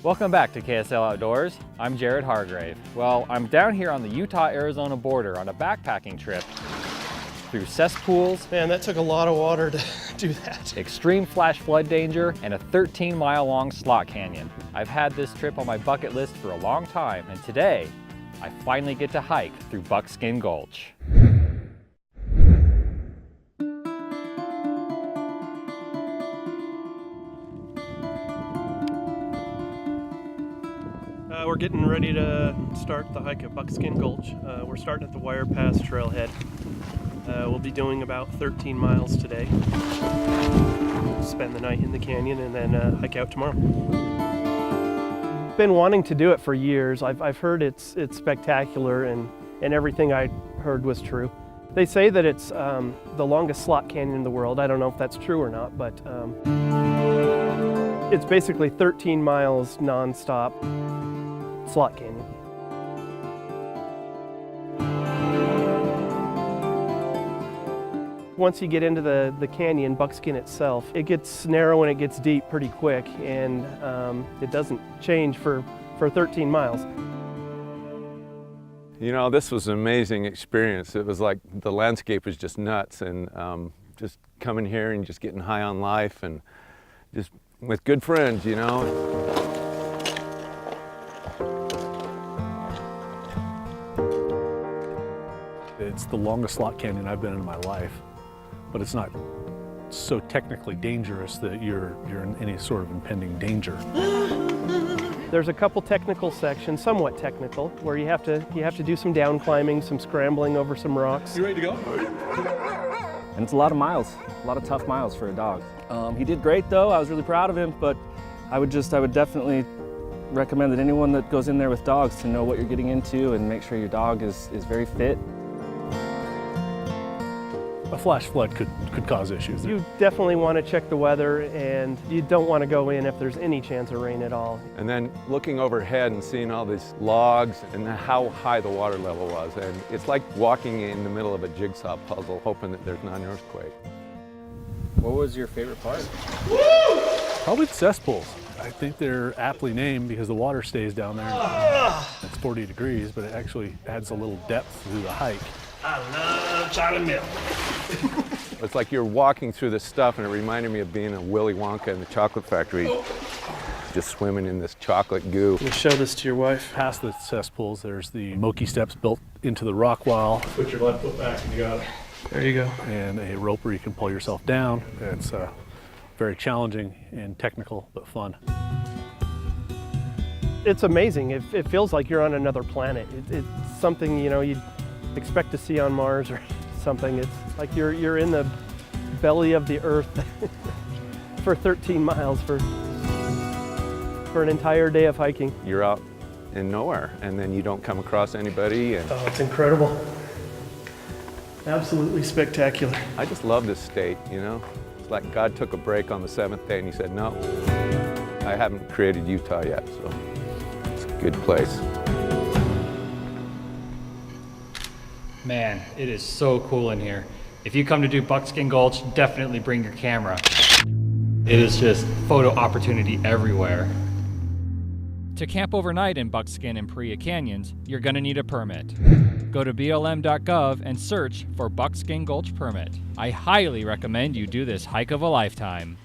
Welcome back to KSL Outdoors. I'm Jared Hargrave. Well, I'm down here on the Utah-Arizona border on a backpacking trip through cesspools. Man, that took a lot of water to do that. Extreme flash flood danger, and a 13-mile-long slot canyon. I've had this trip on my bucket list for a long time, and today, I finally get to hike through Buckskin Gulch. We're getting ready to start the hike at Buckskin Gulch. We're starting at the Whitehouse trailhead. We'll be doing about 13 miles today. Spend the night in the canyon and then hike out tomorrow. Been wanting to do it for years. I've heard it's spectacular, and everything I heard was true. They say that it's the longest slot canyon in the world. I don't know if that's true or not, but it's basically 13 miles non-stop slot canyon. Once you get into the canyon, Buckskin itself, it gets narrow and it gets deep pretty quick, and it doesn't change for 13 miles. You know, this was an amazing experience. It was like the landscape was just nuts, and just coming here and just getting high on life and just with good friends, you know. It's the longest slot canyon I've been in my life, but it's not so technically dangerous that you're in any sort of impending danger. There's a couple technical sections, somewhat technical, where you have to do some down climbing, some scrambling over some rocks. You ready to go? And it's a lot of miles, a lot of tough miles for a dog. He did great though, I was really proud of him, but I would definitely recommend that anyone that goes in there with dogs to know what you're getting into and make sure your dog is very fit. A flash flood could cause issues. You definitely want to check the weather, and you don't want to go in if there's any chance of rain at all. And then looking overhead and seeing all these logs and how high the water level was. And it's like walking in the middle of a jigsaw puzzle, hoping that there's not an earthquake. What was your favorite part? Probably the cesspools. I think they're aptly named because the water stays down there. It's 40 degrees, but it actually adds a little depth to the hike. I love chocolate milk. It's like you're walking through this stuff, and it reminded me of being a Willy Wonka in the chocolate factory, just swimming in this chocolate goo. We'll show this to your wife. Past the cesspools, there's the Moki steps built into the rock wall. Put your left foot back and you got it. There you go. And a rope where you can pull yourself down. It's very challenging and technical, but fun. It's amazing. It feels like you're on another planet. It's something, you know, you'd expect to see on Mars or something. It's like you're in the belly of the earth for 13 miles for an entire day of hiking. You're out in nowhere, and then you don't come across anybody. And oh, it's incredible. Absolutely spectacular. I just love this state, you know? It's like God took a break on the 7th day and he said, no, I haven't created Utah yet, so it's a good place. Man, it is so cool in here. If you come to do Buckskin Gulch, definitely bring your camera. It is just photo opportunity everywhere. To camp overnight in Buckskin and Paria Canyons, you're gonna need a permit. Go to BLM.gov and search for Buckskin Gulch permit. I highly recommend you do this hike of a lifetime.